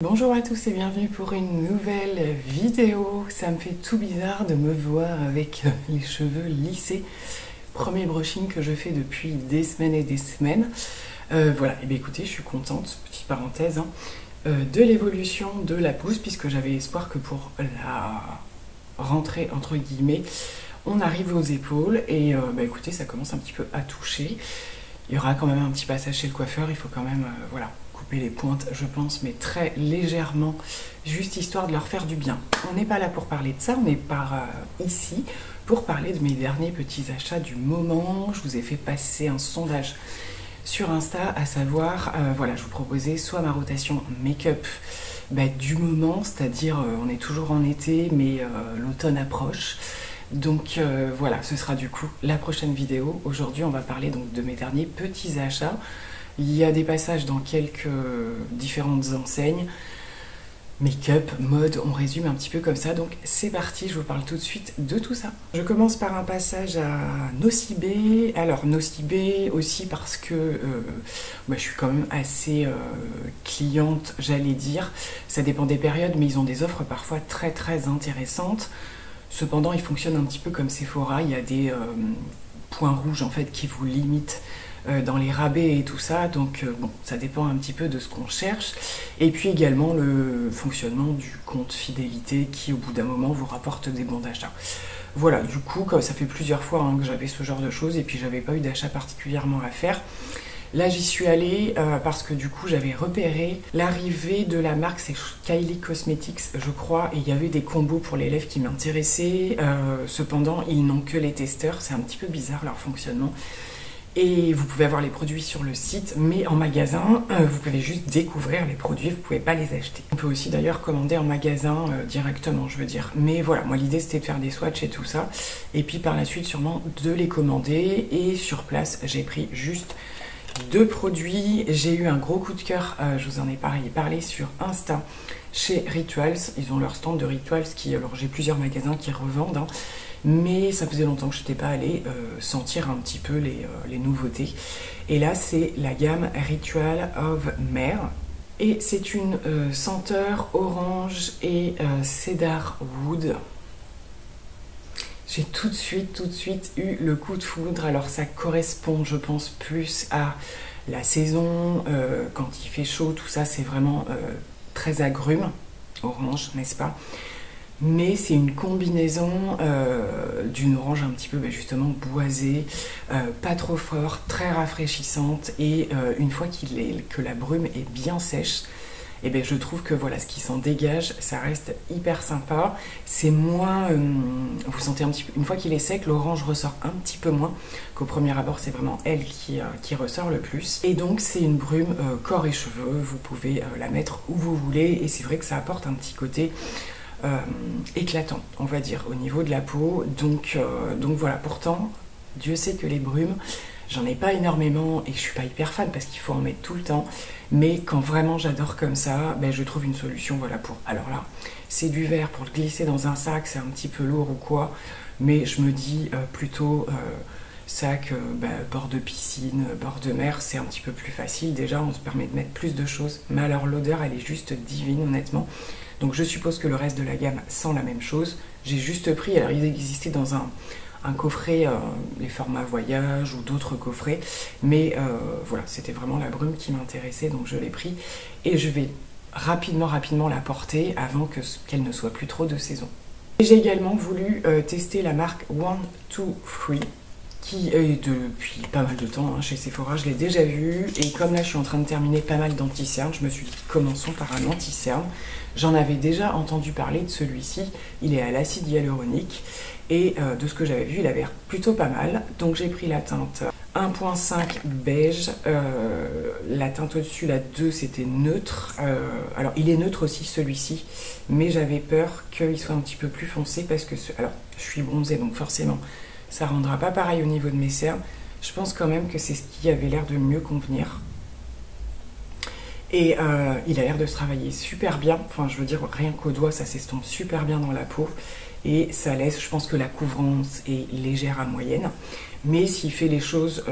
Bonjour à tous et bienvenue pour une nouvelle vidéo. Ça me fait tout bizarre de me voir avec les cheveux lissés. Premier brushing que je fais depuis des semaines et des semaines. Voilà, et bien écoutez, je suis contente, petite parenthèse, de l'évolution de la pousse, puisque j'avais espoir que pour la rentrée, entre guillemets, on arrive aux épaules. Et écoutez, ça commence un petit peu à toucher. Il y aura quand même un petit passage chez le coiffeur, il faut quand même, voilà, couper les pointes, je pense, mais très légèrement, juste histoire de leur faire du bien. On n'est pas là pour parler de ça, on est ici pour parler de mes derniers petits achats du moment. Je vous ai fait passer un sondage sur Insta, à savoir, voilà, je vous proposais soit ma rotation make-up du moment, c'est-à-dire on est toujours en été, mais l'automne approche. Donc voilà, ce sera du coup la prochaine vidéo. Aujourd'hui, on va parler donc de mes derniers petits achats. Il y a des passages dans quelques différentes enseignes. Make-up, mode, on résume un petit peu comme ça. Donc c'est parti, je vous parle tout de suite de tout ça. Je commence par un passage à Nocibé. Alors Nocibé aussi parce que je suis quand même assez cliente, j'allais dire. Ça dépend des périodes, mais ils ont des offres parfois très très intéressantes. Cependant, il fonctionne un petit peu comme Sephora. Il y a des points rouges en fait qui vous limitent dans les rabais et tout ça. Donc bon, ça dépend un petit peu de ce qu'on cherche. Et puis également le fonctionnement du compte fidélité qui au bout d'un moment vous rapporte des bons d'achat. Voilà, du coup, comme ça fait plusieurs fois que j'avais ce genre de choses et puis j'avais pas eu d'achat particulièrement à faire. Là, j'y suis allée parce que du coup, j'avais repéré l'arrivée de la marque, c'est Kylie Cosmetics, je crois, et il y avait des combos pour les lèvres qui m'intéressaient. Cependant, ils n'ont que les testeurs, c'est un petit peu bizarre leur fonctionnement. Et vous pouvez avoir les produits sur le site, mais en magasin, vous pouvez juste découvrir les produits, vous ne pouvez pas les acheter. On peut aussi d'ailleurs commander en magasin directement, je veux dire. Mais voilà, moi l'idée c'était de faire des swatchs et tout ça, et puis par la suite sûrement de les commander. Et sur place, j'ai pris juste 2 produits. J'ai eu un gros coup de cœur, je vous en ai parlé sur Insta, chez Rituals. Ils ont leur stand de Rituals alors j'ai plusieurs magasins qui revendent, mais ça faisait longtemps que je n'étais pas allée sentir un petit peu les nouveautés. Et là c'est la gamme Ritual of Mare. Et c'est une senteur orange et cedar wood. J'ai tout de suite eu le coup de foudre. Alors ça correspond, je pense, plus à la saison, quand il fait chaud, tout ça, c'est vraiment très agrume, orange, n'est-ce pas? Mais c'est une combinaison d'une orange un petit peu justement boisée, pas trop fort, très rafraîchissante. Et une fois que la brume est bien sèche, et je trouve que voilà, ce qui s'en dégage, ça reste hyper sympa. C'est moins, vous sentez un petit peu, une fois qu'il est sec, l'orange ressort un petit peu moins qu'au premier abord. C'est vraiment elle qui ressort le plus. Et donc c'est une brume corps et cheveux. Vous pouvez la mettre où vous voulez, et c'est vrai que ça apporte un petit côté éclatant, on va dire, au niveau de la peau. Donc voilà. Pourtant, Dieu sait que les brumes, j'en ai pas énormément et je suis pas hyper fan parce qu'il faut en mettre tout le temps. Mais quand vraiment j'adore comme ça, je trouve une solution, voilà, pour... Alors là, c'est du verre pour le glisser dans un sac, c'est un petit peu lourd ou quoi. Mais je me dis plutôt sac, bord de piscine, bord de mer, c'est un petit peu plus facile. Déjà, on se permet de mettre plus de choses. Mais alors l'odeur, elle est juste divine, honnêtement. Donc je suppose que le reste de la gamme sent la même chose. J'ai juste pris, alors il existait dans un coffret, les formats voyage ou d'autres coffrets, mais voilà, c'était vraiment la brume qui m'intéressait, donc je l'ai pris et je vais rapidement la porter avant qu'elle ne soit plus trop de saison. Et j'ai également voulu tester la marque One Two Three, qui est depuis pas mal de temps chez Sephora. Je l'ai déjà vue, et comme là je suis en train de terminer pas mal d'anti-cernes, je me suis dit commençons par un anti-cerne. J'en avais déjà entendu parler de celui-ci, il est à l'acide hyaluronique, et de ce que j'avais vu, il avait l'air plutôt pas mal. Donc j'ai pris la teinte 1.5 beige, la teinte au-dessus, la 2, c'était neutre. Alors il est neutre aussi celui-ci, mais j'avais peur qu'il soit un petit peu plus foncé parce que, alors je suis bronzée, donc forcément ça rendra pas pareil au niveau de mes cernes. Je pense quand même que c'est ce qui avait l'air de mieux convenir. Et il a l'air de se travailler super bien, enfin je veux dire, rien qu'au doigt ça s'estompe super bien dans la peau. Et ça laisse, je pense que la couvrance est légère à moyenne. Mais s'il fait les choses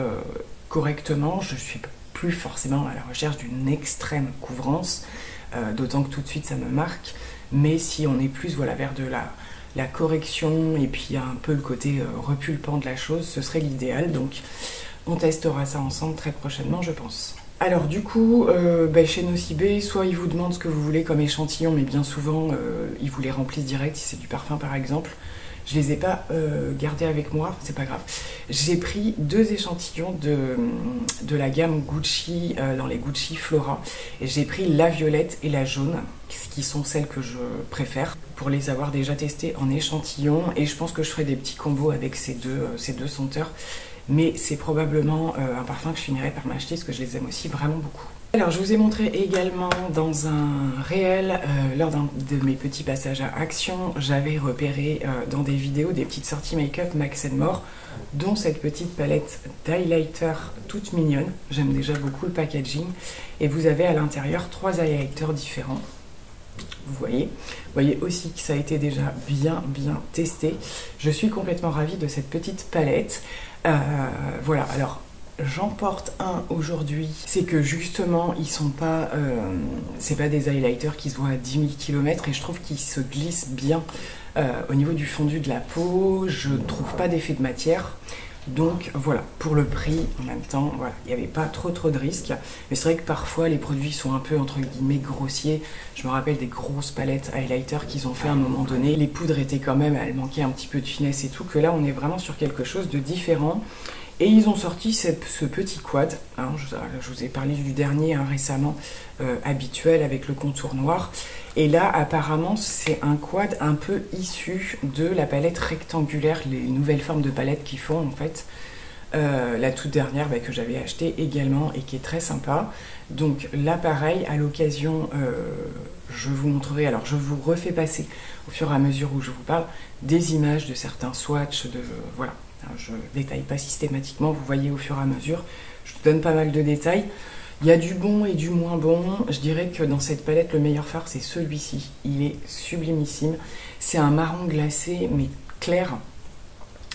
correctement, je ne suis plus forcément à la recherche d'une extrême couvrance. d'autant que tout de suite ça me marque. Mais si on est plus voilà, vers de la correction et puis un peu le côté repulpant de la chose, ce serait l'idéal. Donc on testera ça ensemble très prochainement, je pense. Alors du coup, chez Nocibé, soit ils vous demandent ce que vous voulez comme échantillon, mais bien souvent ils vous les remplissent direct si c'est du parfum par exemple. Je les ai pas gardés avec moi, c'est pas grave. J'ai pris 2 échantillons de la gamme Gucci, dans les Gucci Flora. Et j'ai pris la violette et la jaune, qui sont celles que je préfère, pour les avoir déjà testées en échantillon. Et je pense que je ferai des petits combos avec ces deux senteurs. Mais c'est probablement un parfum que je finirai par m'acheter, parce que je les aime aussi vraiment beaucoup. Alors je vous ai montré également dans un réel, lors d'un de mes petits passages à Action, j'avais repéré dans des vidéos des petites sorties make-up Max & More, dont cette petite palette d'highlighter toute mignonne. J'aime déjà beaucoup le packaging. Et vous avez à l'intérieur 3 highlighters différents. Vous voyez aussi que ça a été déjà bien testé. Je suis complètement ravie de cette petite palette. Voilà, alors j'en porte un aujourd'hui. C'est que justement, ils sont pas, c'est pas des highlighters qui se voient à 10 000 km et je trouve qu'ils se glissent bien au niveau du fondu de la peau. Je ne trouve pas d'effet de matière. Donc voilà, pour le prix, en même temps, voilà, il n'y avait pas trop de risques. Mais c'est vrai que parfois les produits sont un peu entre guillemets grossiers. Je me rappelle des grosses palettes highlighter qu'ils ont fait à un moment donné. Les poudres étaient quand même, elles manquaient un petit peu de finesse et tout, que là on est vraiment sur quelque chose de différent. Et ils ont sorti ce petit quad, hein, je vous ai parlé du dernier récemment, habituel avec le contour noir. Et là, apparemment, c'est un quad un peu issu de la palette rectangulaire, les nouvelles formes de palettes qu'ils font en fait. La toute dernière que j'avais achetée également et qui est très sympa. Donc là, pareil, à l'occasion, je vous montrerai, alors je vous refais passer au fur et à mesure où je vous parle, des images de certains swatchs, voilà. Je ne détaille pas systématiquement, vous voyez au fur et à mesure. Je vous donne pas mal de détails. Il y a du bon et du moins bon. Je dirais que dans cette palette, le meilleur fard, c'est celui-ci. Il est sublimissime. C'est un marron glacé, mais clair.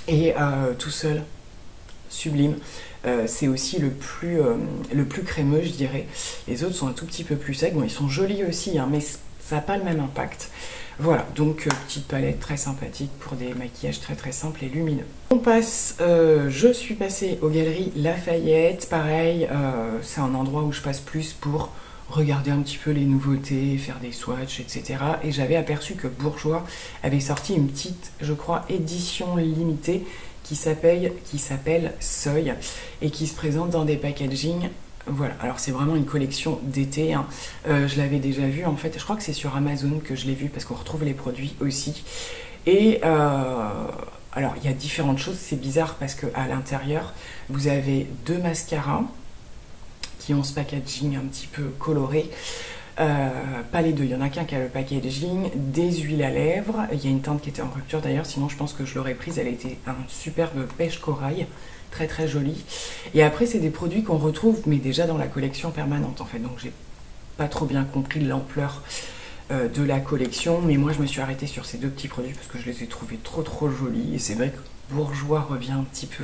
Et tout seul, sublime. C'est aussi le plus crémeux, je dirais. Les autres sont un tout petit peu plus secs. Bon, ils sont jolis aussi, hein, mais ça n'a pas le même impact. Voilà, donc petite palette très sympathique pour des maquillages très simples et lumineux. On passe, je suis passée aux Galeries Lafayette. Pareil, c'est un endroit où je passe plus pour regarder un petit peu les nouveautés, faire des swatchs, etc. Et j'avais aperçu que Bourjois avait sorti une petite, je crois, édition limitée qui s'appelle Seuil et qui se présente dans des packagings. Voilà, alors c'est vraiment une collection d'été, hein. Je l'avais déjà vu en fait, je crois que c'est sur Amazon que je l'ai vu parce qu'on retrouve les produits aussi. Et alors il y a différentes choses, c'est bizarre parce qu'à l'intérieur vous avez 2 mascaras qui ont ce packaging un petit peu coloré. Pas les deux, il y en a qu'un qui a le packaging, des huiles à lèvres, il y a une teinte qui était en rupture d'ailleurs, sinon je pense que je l'aurais prise, elle était un superbe pêche corail, très jolie. Et après c'est des produits qu'on retrouve mais déjà dans la collection permanente en fait, donc j'ai pas trop bien compris l'ampleur de la collection, mais moi je me suis arrêtée sur ces 2 petits produits parce que je les ai trouvés trop jolis et c'est vrai que Bourjois revient un petit peu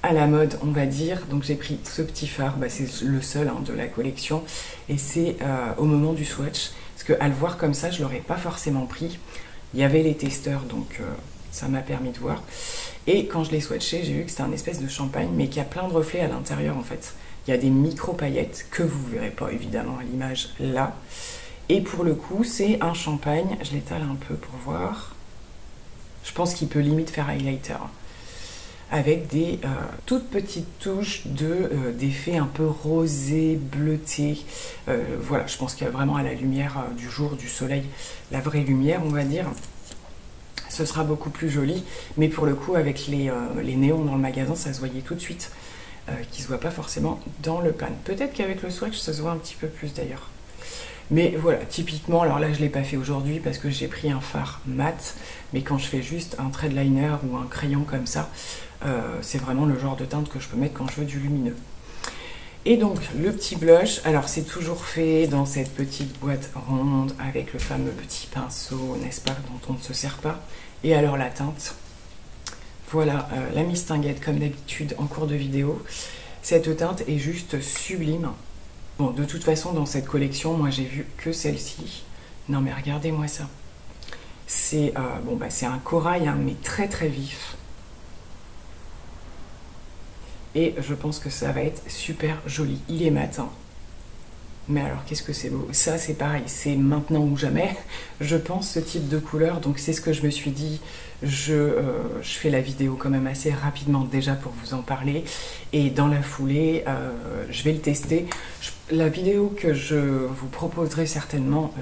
à la mode, on va dire. Donc j'ai pris ce petit fard, c'est le seul de la collection et c'est au moment du swatch parce que à le voir comme ça je l'aurais pas forcément pris. Il y avait les testeurs donc ça m'a permis de voir et quand je l'ai swatché j'ai vu que c'était un espèce de champagne mais qui a plein de reflets à l'intérieur en fait. Il y a des micro paillettes que vous verrez pas évidemment à l'image là et pour le coup c'est un champagne, je l'étale un peu pour voir, je pense qu'il peut limite faire highlighter avec des toutes petites touches d'effets un peu rosé, bleuté. Voilà, je pense qu'il y a vraiment à la lumière du jour, du soleil, la vraie lumière, on va dire. Ce sera beaucoup plus joli, mais pour le coup, avec les néons dans le magasin, ça se voyait tout de suite, qui ne se voit pas forcément dans le pan. Peut-être qu'avec le swatch, ça se voit un petit peu plus d'ailleurs. Mais voilà, typiquement, alors là je ne l'ai pas fait aujourd'hui parce que j'ai pris un fard mat, mais quand je fais juste un trait de liner ou un crayon comme ça, c'est vraiment le genre de teinte que je peux mettre quand je veux du lumineux. Et donc le petit blush, alors c'est toujours fait dans cette petite boîte ronde avec le fameux petit pinceau, n'est-ce pas, dont on ne se sert pas. Et alors la teinte, voilà la mistinguette comme d'habitude en cours de vidéo. Cette teinte est juste sublime. Bon, de toute façon, dans cette collection, moi j'ai vu que celle-ci. Non mais regardez-moi ça. C'est bon, bah, c'est un corail, hein, mais très très vif. Et je pense que ça va être super joli. Il est matin. Mais alors, qu'est-ce que c'est beau. Ça, c'est pareil, c'est maintenant ou jamais, je pense, ce type de couleur. Donc, c'est ce que je me suis dit. Je fais la vidéo quand même assez rapidement déjà pour vous en parler. Et dans la foulée, je vais le tester. La vidéo que je vous proposerai certainement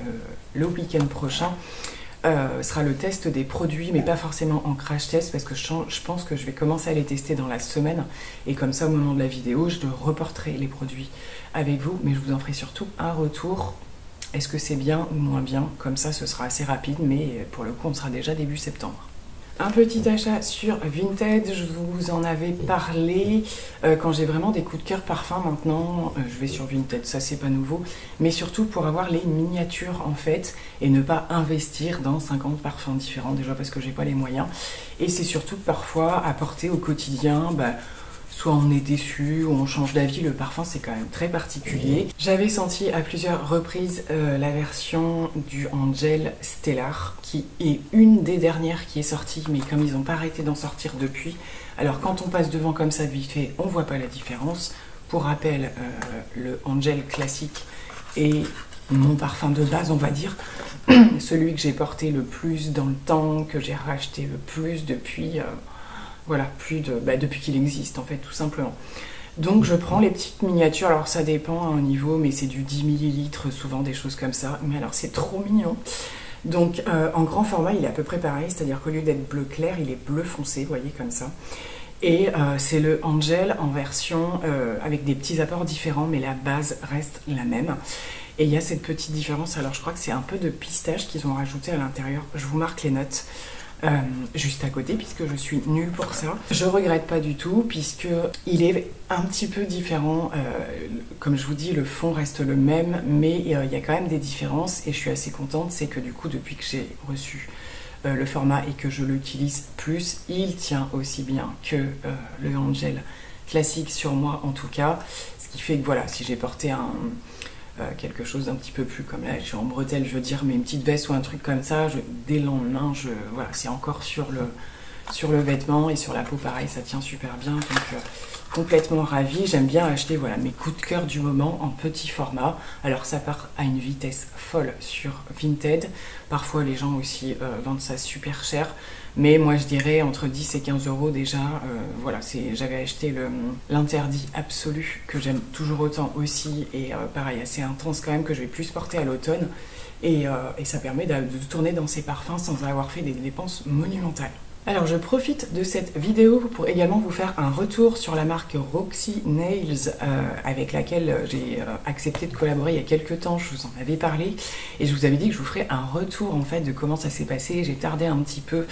le week-end prochain sera le test des produits, mais pas forcément en crash test, parce que je pense que je vais commencer à les tester dans la semaine. Et comme ça, au moment de la vidéo, je reporterai les produits avec vous, mais je vous en ferai surtout un retour. Est-ce que c'est bien ou moins bien? Comme ça, ce sera assez rapide, mais pour le coup, on sera déjà début septembre. Un petit achat sur Vinted, je vous en avais parlé quand j'ai vraiment des coups de cœur parfum. Maintenant, je vais sur Vinted, ça c'est pas nouveau, mais surtout pour avoir les miniatures en fait et ne pas investir dans 50 parfums différents, déjà parce que j'ai pas les moyens. Et c'est surtout parfois apporter au quotidien, soit on est déçu, ou on change d'avis, le parfum c'est quand même très particulier. J'avais senti à plusieurs reprises la version du Angel Stellar, qui est une des dernières qui est sortie, mais comme ils n'ont pas arrêté d'en sortir depuis, alors quand on passe devant comme ça vite fait, on voit pas la différence. Pour rappel, le Angel classique est mon parfum de base, on va dire, celui que j'ai porté le plus dans le temps, que j'ai racheté le plus depuis... voilà, depuis qu'il existe en fait, tout simplement. Donc je prends les petites miniatures, alors ça dépend à un niveau, mais c'est du 10 ml, souvent des choses comme ça. Mais alors c'est trop mignon. Donc en grand format, il est à peu près pareil, c'est-à-dire qu'au lieu d'être bleu clair, il est bleu foncé, vous voyez, comme ça. Et c'est le Angel en version avec des petits apports différents, mais la base reste la même. Et il y a cette petite différence, alors je crois que c'est un peu de pistache qu'ils ont rajouté à l'intérieur. Je vous marque les notes. Juste à côté, puisque je suis nulle pour ça. Je regrette pas du tout, puisque il est un petit peu différent. Comme je vous dis, le fond reste le même, mais il y a quand même des différences, et je suis assez contente. C'est que du coup, depuis que j'ai reçu le format et que je l'utilise plus, il tient aussi bien que le Angel classique sur moi, en tout cas. Ce qui fait que voilà, si j'ai porté quelque chose d'un petit peu plus comme là, je suis en bretelle, je veux dire, mais une petite veste ou un truc comme ça, dès le lendemain, voilà, c'est encore sur le vêtement, et sur la peau pareil, ça tient super bien. Donc complètement ravie. J'aime bien acheter voilà, mes coups de cœur du moment en petit format. Alors ça part à une vitesse folle sur Vinted. Parfois les gens aussi vendent ça super cher. Mais moi je dirais entre 10 et 15 euros déjà. Voilà, j'avais acheté l'interdit absolu que j'aime toujours autant aussi. Et pareil, assez intense quand même, que je vais plus porter à l'automne. Et ça permet de tourner dans ces parfums sans avoir fait des dépenses monumentales. Alors je profite de cette vidéo pour également vous faire un retour sur la marque Roxy Nails avec laquelle j'ai accepté de collaborer il y a quelques temps. Je vous en avais parlé et je vous avais dit que je vous ferais un retour en fait de comment ça s'est passé. J'ai tardé un petit peu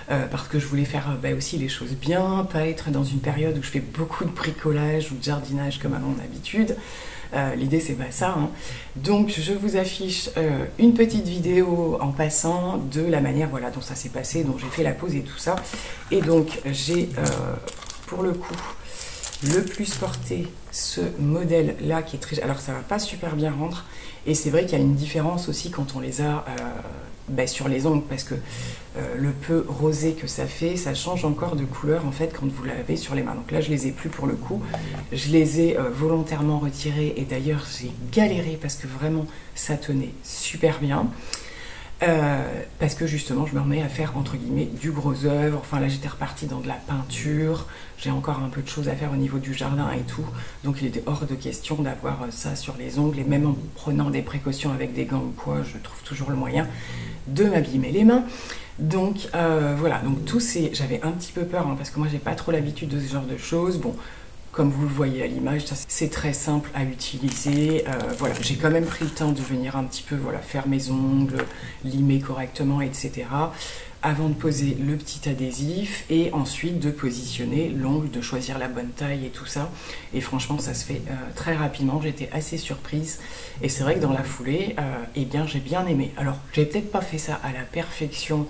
parce que je voulais faire aussi les choses bien, pas être dans une période où je fais beaucoup de bricolage ou de jardinage comme à mon habitude. L'idée c'est pas ça, hein. Donc je vous affiche une petite vidéo en passant de la manière voilà, dont ça s'est passé, dont j'ai fait la pause et tout ça. Et donc j'ai pour le coup le plus porté ce modèle là qui est très... Alors ça va pas super bien rendre et c'est vrai qu'il y a une différence aussi quand on les a sur les ongles, parce que le peu rosé que ça fait, ça change encore de couleur en fait quand vous l'avez sur les mains. Donc là je les ai plus pour le coup, je les ai volontairement retirés et d'ailleurs j'ai galéré parce que vraiment ça tenait super bien. Parce que justement je me remets à faire entre guillemets du gros œuvre. Enfin là j'étais repartie dans de la peinture, j'ai encore un peu de choses à faire au niveau du jardin et tout, donc il était hors de question d'avoir ça sur les ongles, et même en prenant des précautions avec des gants ou quoi, je trouve toujours le moyen de m'abîmer les mains. Donc voilà, donc j'avais un petit peu peur, hein, parce que moi j'ai pas trop l'habitude de ce genre de choses. Bon, comme vous le voyez à l'image, c'est très simple à utiliser. Voilà, j'ai quand même pris le temps de venir un petit peu voilà, faire mes ongles, limer correctement, etc. avant de poser le petit adhésif et ensuite de positionner l'ongle, de choisir la bonne taille et tout ça. Et franchement, ça se fait très rapidement. J'étais assez surprise. Et c'est vrai que dans la foulée, eh bien, j'ai bien aimé. Alors, j'ai peut-être pas fait ça à la perfection,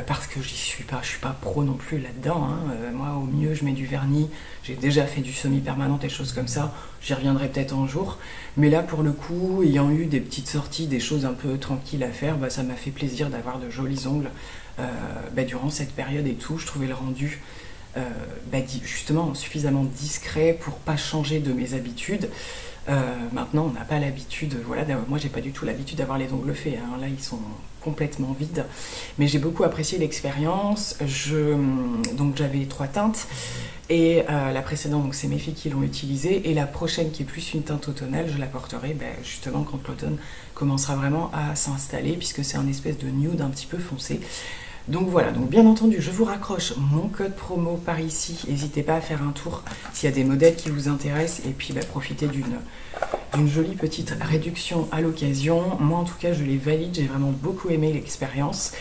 parce que je suis pas pro non plus là-dedans, hein. Moi au mieux je mets du vernis, j'ai déjà fait du semi-permanent, des choses comme ça, j'y reviendrai peut-être un jour. Mais là, pour le coup, ayant eu des petites sorties, des choses un peu tranquilles à faire, ça m'a fait plaisir d'avoir de jolis ongles durant cette période et tout. Je trouvais le rendu justement suffisamment discret pour pas changer de mes habitudes. Maintenant, on n'a pas l'habitude, voilà, moi j'ai pas du tout l'habitude d'avoir les ongles faits, hein. Là ils sont complètement vides, mais j'ai beaucoup apprécié l'expérience. Donc j'avais 3 teintes, et la précédente, donc c'est mes filles qui l'ont utilisée, et la prochaine qui est plus une teinte automnale, je la porterai justement quand l'automne commencera vraiment à s'installer, puisque c'est un espèce de nude un petit peu foncé. Donc voilà, donc bien entendu, je vous raccroche mon code promo par ici. N'hésitez pas à faire un tour s'il y a des modèles qui vous intéressent, et puis profitez d'une jolie petite réduction à l'occasion. Moi en tout cas, je les valide, j'ai vraiment beaucoup aimé l'expérience.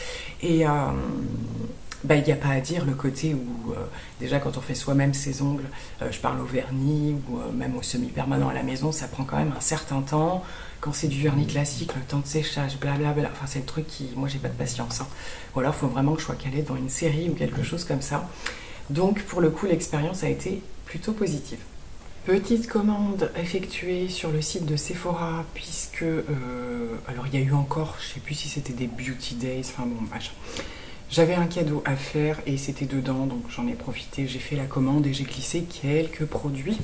Et il n'y a pas à dire le côté où déjà quand on fait soi-même ses ongles, je parle au vernis ou même au semi-permanent à la maison, ça prend quand même un certain temps. Quand c'est du vernis classique, le temps de séchage, blablabla, enfin c'est le truc qui, moi j'ai pas de patience, hein. Ou alors il faut vraiment que je sois calée devant une série ou quelque chose comme ça. Donc pour le coup l'expérience a été plutôt positive. Petite commande effectuée sur le site de Sephora, puisque alors il y a eu encore, je sais plus si c'était des Beauty Days, enfin bon machin. J'avais un cadeau à faire et c'était dedans, donc j'en ai profité, j'ai fait la commande et j'ai glissé quelques produits.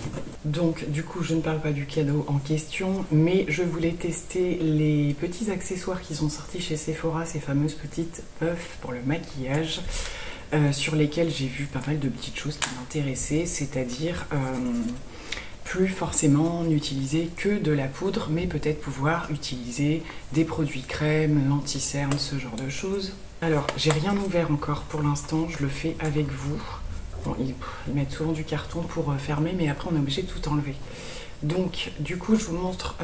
Donc du coup je ne parle pas du cadeau en question, mais je voulais tester les petits accessoires qui sont sortis chez Sephora, ces fameuses petites puffs pour le maquillage, sur lesquelles j'ai vu pas mal de petites choses qui m'intéressaient, c'est-à-dire plus forcément n'utiliser que de la poudre, mais peut-être pouvoir utiliser des produits crème, l'anti-cerne, ce genre de choses. Alors, j'ai rien ouvert encore pour l'instant, je le fais avec vous. Bon, ils mettent souvent du carton pour fermer, mais après on est obligé de tout enlever. Donc, du coup, je vous montre,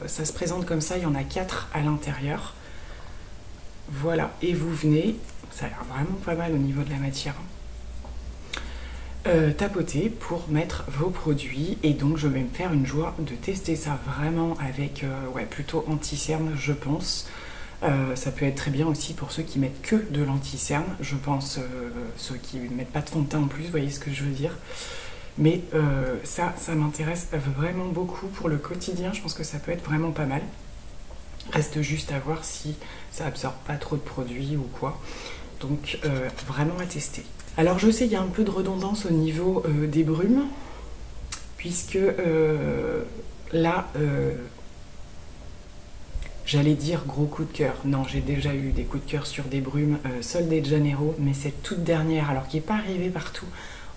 ça se présente comme ça, il y en a 4 à l'intérieur. Voilà, et vous venez, ça a l'air vraiment pas mal au niveau de la matière, tapoter pour mettre vos produits, et donc je vais me faire une joie de tester ça vraiment avec, plutôt anti-cerne, je pense. Ça peut être très bien aussi pour ceux qui mettent que de l'anti-cerne, je pense, ceux qui ne mettent pas de fond de teint en plus, vous voyez ce que je veux dire. Mais ça m'intéresse vraiment beaucoup pour le quotidien, je pense que ça peut être vraiment pas mal. Reste juste à voir si ça absorbe pas trop de produits ou quoi. Donc vraiment à tester. Alors je sais qu'il y a un peu de redondance au niveau des brumes, puisque là... j'allais dire gros coup de cœur. Non, j'ai déjà eu des coups de cœur sur des brumes Sol de Janeiro, mais cette toute dernière, alors qui n'est pas arrivée partout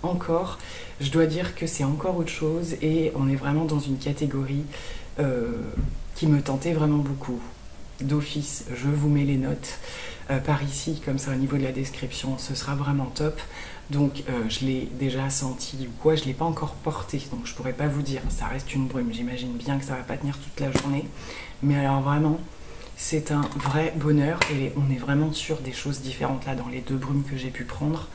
encore, je dois dire que c'est encore autre chose et on est vraiment dans une catégorie qui me tentait vraiment beaucoup. D'office, je vous mets les notes par ici, comme ça au niveau de la description, ce sera vraiment top. Donc je l'ai déjà senti ou quoi, je ne l'ai pas encore porté, donc je pourrais pas vous dire, ça reste une brume, j'imagine bien que ça va pas tenir toute la journée, mais alors vraiment c'est un vrai bonheur et on est vraiment sur des choses différentes là dans les 2 brumes que j'ai pu prendre.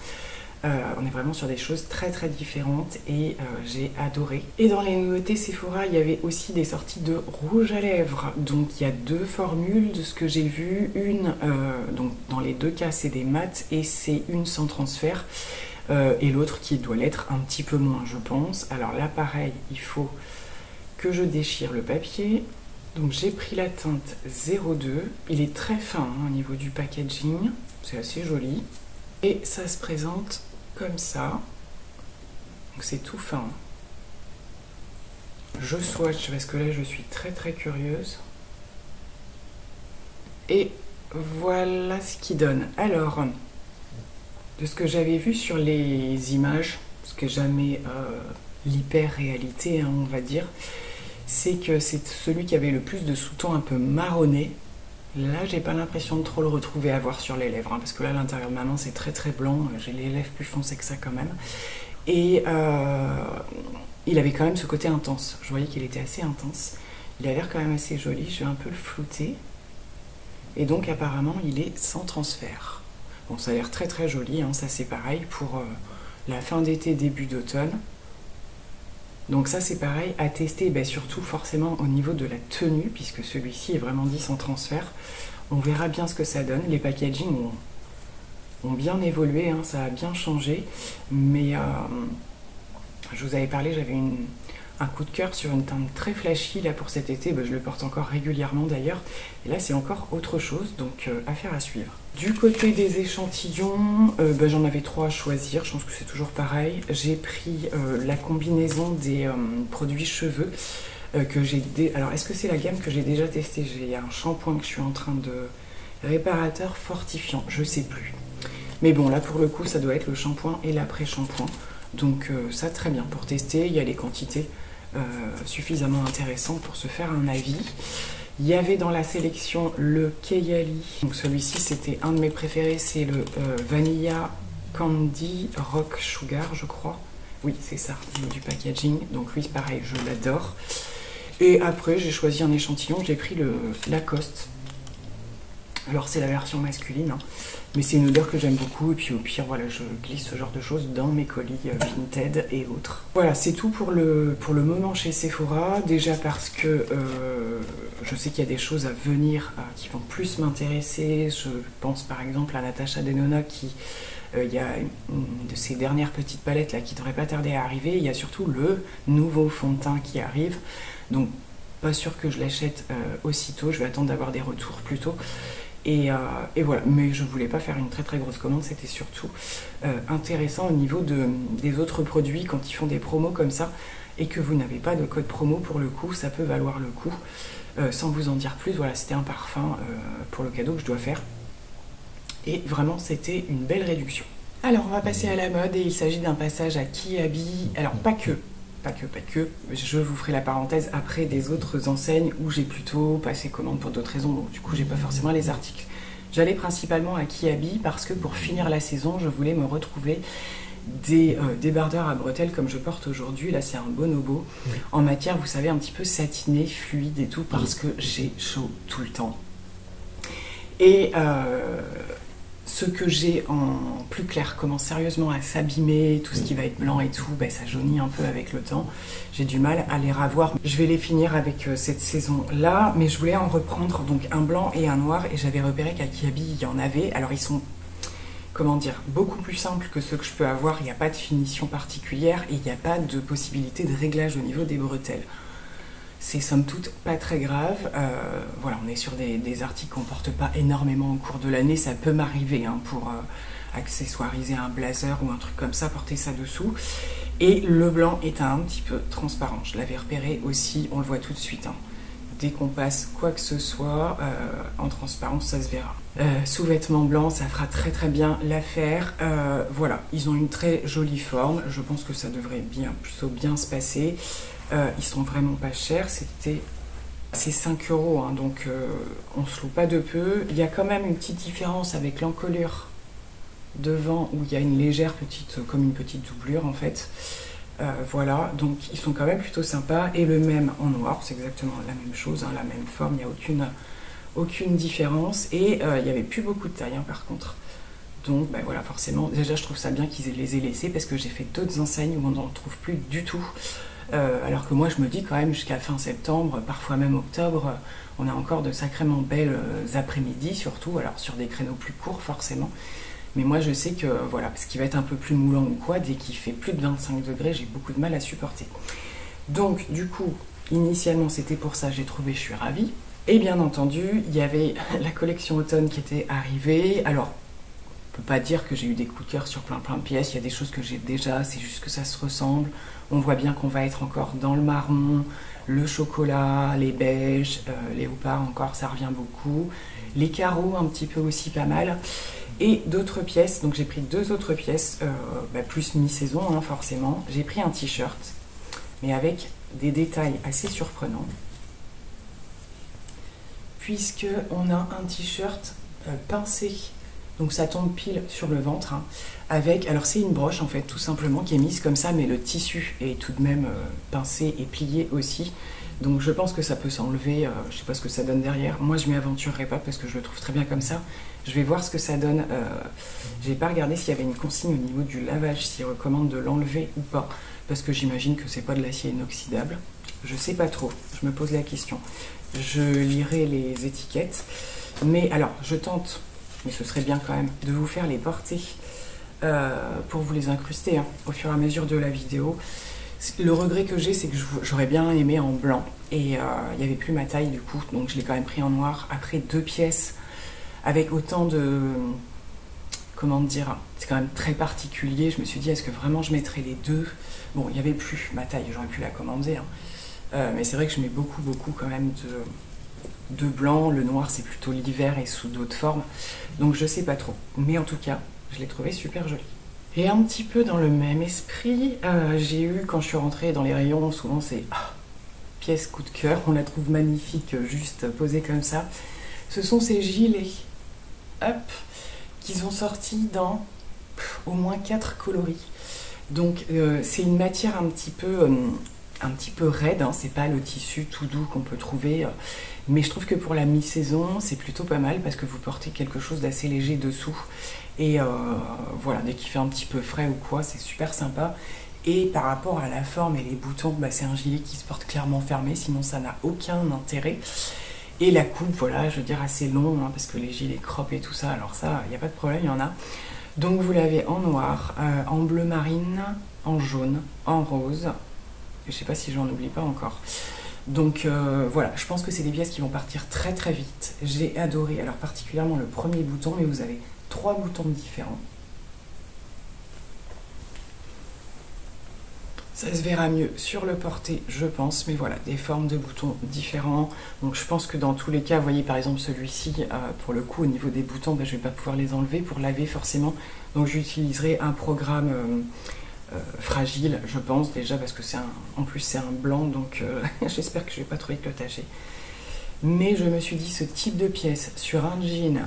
On est vraiment sur des choses très très différentes et j'ai adoré. Et dans les nouveautés Sephora, il y avait aussi des sorties de rouge à lèvres. Donc il y a 2 formules de ce que j'ai vu. Une, donc dans les 2 cas c'est des mats et c'est une sans transfert. Et l'autre qui doit l'être un petit peu moins je pense. Alors là pareil, il faut que je déchire le papier. Donc j'ai pris la teinte 02. Il est très fin hein, au niveau du packaging. C'est assez joli. Et ça se présente comme ça, donc c'est tout fin. Je swatch parce que là je suis très très curieuse. Et voilà ce qu'il donne. Alors, de ce que j'avais vu sur les images, ce que jamais l'hyper-réalité, hein, on va dire, c'est que c'est celui qui avait le plus de sous-tons un peu marronné. Là, j'ai pas l'impression de trop le retrouver à voir sur les lèvres, hein, parce que là, à l'intérieur de ma main, c'est très très blanc. J'ai les lèvres plus foncées que ça quand même. Et il avait quand même ce côté intense. Je voyais qu'il était assez intense. Il a l'air quand même assez joli. Je vais un peu le flouter. Et donc, apparemment, il est sans transfert. Bon, ça a l'air très très joli. Hein. Ça, c'est pareil pour la fin d'été, début d'automne. Donc ça c'est pareil à tester, surtout forcément au niveau de la tenue, puisque celui-ci est vraiment dit sans transfert. On verra bien ce que ça donne. Les packaging ont bien évolué, hein, ça a bien changé. Mais je vous avais parlé, j'avais un coup de cœur sur une teinte très flashy là pour cet été, je le porte encore régulièrement d'ailleurs, et là c'est encore autre chose, donc affaire à suivre. Du côté des échantillons, j'en avais 3 à choisir, je pense que c'est toujours pareil. J'ai pris la combinaison des produits cheveux que j'ai... Alors est-ce que c'est la gamme que j'ai déjà testée? J'ai un shampoing que je suis en train de... Réparateur fortifiant, je sais plus. Mais bon, là pour le coup ça doit être le shampoing et l'après-shampoing. Donc ça très bien pour tester, il y a les quantités suffisamment intéressantes pour se faire un avis. Il y avait dans la sélection le Kayali, donc celui-ci c'était un de mes préférés, c'est le Vanilla Candy Rock Sugar je crois. Oui c'est ça, du packaging, donc lui pareil je l'adore. Et après j'ai choisi un échantillon, j'ai pris le Lacoste. Alors c'est la version masculine, hein, mais c'est une odeur que j'aime beaucoup et puis au pire voilà je glisse ce genre de choses dans mes colis Vinted et autres. Voilà c'est tout pour le moment chez Sephora, déjà parce que je sais qu'il y a des choses à venir qui vont plus m'intéresser. Je pense par exemple à Natasha Denona qui il y a une de ces dernières petites palettes là qui devrait pas tarder à arriver. Il y a surtout le nouveau fond de teint qui arrive, donc pas sûr que je l'achète aussitôt, je vais attendre d'avoir des retours plutôt. Et voilà, mais je voulais pas faire une très très grosse commande, c'était surtout intéressant au niveau des autres produits quand ils font des promos comme ça et que vous n'avez pas de code promo pour le coup, ça peut valoir le coup. Sans vous en dire plus, voilà, c'était un parfum pour le cadeau que je dois faire et vraiment c'était une belle réduction. Alors on va passer à la mode et il s'agit d'un passage à Kiabi, alors pas que, je vous ferai la parenthèse après des autres enseignes où j'ai plutôt passé commande pour d'autres raisons, donc du coup j'ai pas forcément les articles. J'allais principalement à Kiabi parce que pour finir la saison, je voulais me retrouver des débardeurs à bretelles comme je porte aujourd'hui. Là c'est un Bonobo, en matière vous savez un petit peu satinée, fluide et tout, parce que j'ai chaud tout le temps. Et ce que j'ai en plus clair commence sérieusement à s'abîmer, tout ce qui va être blanc et tout, ça jaunit un peu avec le temps. J'ai du mal à les ravoir. Je vais les finir avec cette saison-là, mais je voulais en reprendre donc un blanc et un noir, et j'avais repéré qu'à Kiabi, il y en avait. Alors ils sont, comment dire, beaucoup plus simples que ceux que je peux avoir. Il n'y a pas de finition particulière et il n'y a pas de possibilité de réglage au niveau des bretelles. C'est somme toute pas très grave. Voilà, on est sur des articles qu'on porte pas énormément au cours de l'année. Ça peut m'arriver hein, pour accessoiriser un blazer ou un truc comme ça, porter ça dessous. Et le blanc est un petit peu transparent. Je l'avais repéré aussi, on le voit tout de suite. Hein. Dès qu'on passe quoi que ce soit, en transparence, ça se verra. Sous-vêtements blancs, ça fera très très bien l'affaire. Voilà, ils ont une très jolie forme. Je pense que ça devrait plutôt bien se passer. Ils sont vraiment pas chers, c'est 5 €, hein, donc on se loue pas de peu. Il y a quand même une petite différence avec l'encolure devant où il y a une légère petite, comme une petite doublure en fait. Voilà, donc ils sont quand même plutôt sympas. Et le même en noir, c'est exactement la même chose, hein, la même forme, il n'y a aucune différence. Et il n'y avait plus beaucoup de taille hein, par contre. Donc voilà, forcément, déjà je trouve ça bien qu'ils les aient laissés parce que j'ai fait d'autres enseignes où on n'en trouve plus du tout. Alors que moi je me dis quand même jusqu'à fin septembre, parfois même octobre, on a encore de sacrément belles après-midi surtout, alors sur des créneaux plus courts forcément. Mais moi je sais que voilà, ce qui va être un peu plus moulant ou quoi, dès qu'il fait plus de 25 degrés, j'ai beaucoup de mal à supporter. Donc du coup, initialement c'était pour ça, j'ai trouvé, je suis ravie. Et bien entendu, il y avait la collection automne qui était arrivée. Alors, on peut pas dire que j'ai eu des coups de cœur sur plein de pièces, il y a des choses que j'ai déjà, c'est juste que ça se ressemble. On voit bien qu'on va être encore dans le marron, le chocolat, les beiges, les léopards encore, ça revient beaucoup. Les carreaux un petit peu aussi pas mal. Et d'autres pièces, donc j'ai pris 2 autres pièces, plus mi-saison hein, forcément. J'ai pris un t-shirt, mais avec des détails assez surprenants. Puisque on a un t-shirt pincé. Donc ça tombe pile sur le ventre, hein, avec, alors c'est une broche en fait tout simplement qui est mise comme ça, mais le tissu est tout de même pincé et plié aussi. Donc je pense que ça peut s'enlever, je sais pas ce que ça donne derrière. Moi je m'y aventurerai pas parce que je le trouve très bien comme ça. Je vais voir ce que ça donne. J'ai pas regardé s'il y avait une consigne au niveau du lavage, s'ils recommandent de l'enlever ou pas, parce que j'imagine que c'est pas de l'acier inoxydable. Je sais pas trop, je me pose la question. Je lirai les étiquettes. Mais alors je tente, mais ce serait bien quand même, de vous faire les porter pour vous les incruster hein, au fur et à mesure de la vidéo. Le regret que j'ai, c'est que j'aurais bien aimé en blanc. Et il n'y avait plus ma taille du coup, donc je l'ai quand même pris en noir. Après 2 pièces avec autant de... Comment dire, c'est quand même très particulier. Je me suis dit, est-ce que vraiment je mettrais les deux? Bon, il n'y avait plus ma taille, j'aurais pu la commander. Hein. Mais c'est vrai que je mets beaucoup quand même de blanc. Le noir, c'est plutôt l'hiver et sous d'autres formes. Donc je sais pas trop. Mais en tout cas, je l'ai trouvé super joli. Et un petit peu dans le même esprit, j'ai eu, quand je suis rentrée dans les rayons, souvent c'est pièce coup de cœur. On la trouve magnifique, juste posée comme ça. Ce sont ces gilets. Hop, qu'ils ont sorti dans au moins 4 coloris. Donc c'est une matière un petit peu raide, hein. C'est pas le tissu tout doux qu'on peut trouver, mais je trouve que pour la mi-saison c'est plutôt pas mal parce que vous portez quelque chose d'assez léger dessous et voilà, dès qu'il fait un petit peu frais ou quoi, c'est super sympa. Et par rapport à la forme et les boutons, bah, c'est un gilet qui se porte clairement fermé, sinon ça n'a aucun intérêt. Et la coupe, voilà, je veux dire assez long, hein, parce que les gilets crop et tout ça, alors ça, il n'y a pas de problème, il y en a. Donc vous l'avez en noir, en bleu marine, en jaune, en rose. Je sais pas si j'en oublie pas encore. Donc voilà, je pense que c'est des pièces qui vont partir très très vite. J'ai adoré, alors particulièrement le premier bouton, mais vous avez 3 boutons différents. Ça se verra mieux sur le porté, je pense, mais voilà, des formes de boutons différents. Donc je pense que dans tous les cas, vous voyez par exemple celui-ci, pour le coup, au niveau des boutons, je ne vais pas pouvoir les enlever pour laver forcément. Donc j'utiliserai un programme fragile, je pense, déjà, parce que en plus c'est un blanc, donc j'espère que je ne vais pas trop vite le tâcher. Mais je me suis dit, ce type de pièce sur un jean,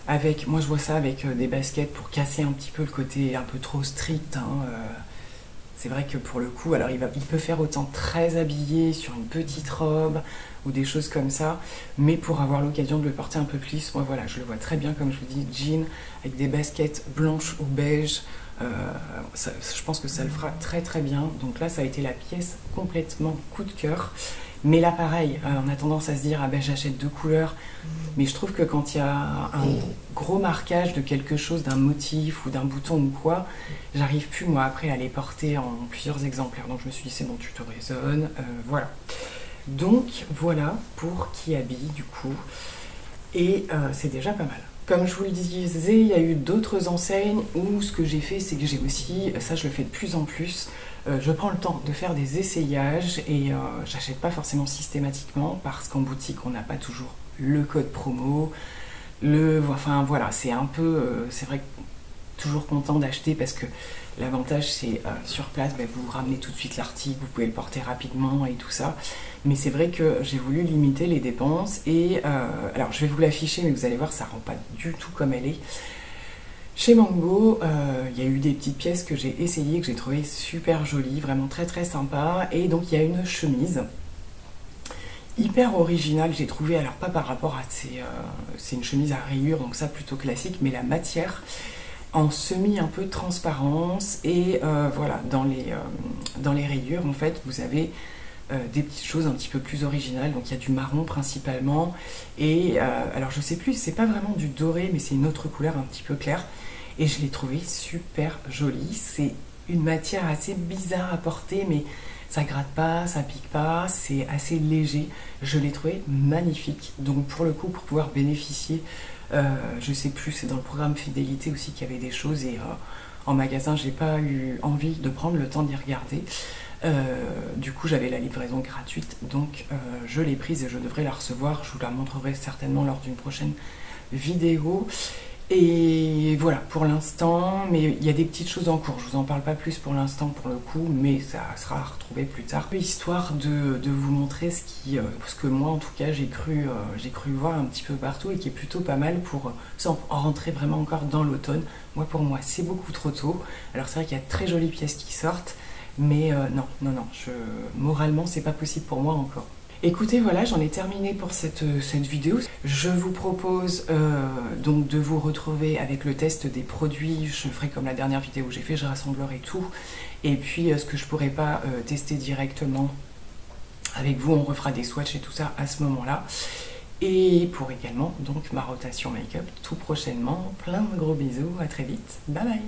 avec, moi je vois ça avec des baskets pour casser un petit peu le côté un peu trop strict, hein, c'est vrai que pour le coup, alors il peut faire autant très habillé sur une petite robe ou des choses comme ça, mais pour avoir l'occasion de le porter un peu plus, moi voilà, je le vois très bien, comme je vous dis, jean avec des baskets blanches ou beige, je pense que ça le fera très très bien. Donc là, ça a été la pièce complètement coup de cœur. Mais là, pareil, on a tendance à se dire, ah ben j'achète 2 couleurs. Mais je trouve que quand il y a un gros marquage de quelque chose, d'un motif ou d'un bouton ou quoi, j'arrive plus, moi, après, à les porter en plusieurs exemplaires. Donc je me suis dit, c'est bon, tu te raisonnes, voilà. Donc voilà pour qui habille, du coup. Et c'est déjà pas mal. Comme je vous le disais, il y a eu d'autres enseignes où ce que j'ai fait, c'est que j'ai aussi, ça je le fais de plus en plus, je prends le temps de faire des essayages et j'achète pas forcément systématiquement parce qu'en boutique on n'a pas toujours le code promo, enfin voilà, c'est un peu, c'est vrai que toujours content d'acheter parce que l'avantage c'est sur place, vous ramenez tout de suite l'article, vous pouvez le porter rapidement et tout ça. Mais c'est vrai que j'ai voulu limiter les dépenses et alors je vais vous l'afficher, mais vous allez voir, ça rend pas du tout comme elle est. Chez Mango, il y a eu des petites pièces que j'ai essayées, que j'ai trouvées super jolies, vraiment très très sympa. Et donc il y a une chemise hyper originale, j'ai trouvé, alors pas par rapport à c'est une chemise à rayures, donc ça plutôt classique, mais la matière en semi un peu de transparence et voilà, dans les rayures en fait vous avez des petites choses un petit peu plus originales. Donc il y a du marron principalement et alors je sais plus, c'est pas vraiment du doré mais c'est une autre couleur un petit peu claire et je l'ai trouvé super jolie. C'est une matière assez bizarre à porter mais ça gratte pas, ça pique pas, c'est assez léger. Je l'ai trouvé magnifique. Donc pour le coup, pour pouvoir bénéficier, je sais plus, c'est dans le programme fidélité aussi qu'il y avait des choses et en magasin j'ai pas eu envie de prendre le temps d'y regarder. Du coup j'avais la livraison gratuite, donc je l'ai prise et je devrais la recevoir. Je vous la montrerai certainement lors d'une prochaine vidéo. Et voilà pour l'instant, mais il y a des petites choses en cours, je vous en parle pas plus pour l'instant pour le coup, mais ça sera retrouvé plus tard. Histoire de vous montrer ce que moi en tout cas j'ai cru voir un petit peu partout et qui est plutôt pas mal pour sans rentrer vraiment encore dans l'automne. Moi pour moi c'est beaucoup trop tôt, alors c'est vrai qu'il y a de très jolies pièces qui sortent, mais non, moralement c'est pas possible pour moi encore. Écoutez, voilà, j'en ai terminé pour cette vidéo. Je vous propose donc de vous retrouver avec le test des produits. Je ferai comme la dernière vidéo où j'ai fait, je rassemblerai tout. Et puis ce que je pourrais pas tester directement avec vous, on refera des swatchs et tout ça à ce moment-là. Et pour également donc ma rotation make-up tout prochainement. Plein de gros bisous, à très vite, bye bye.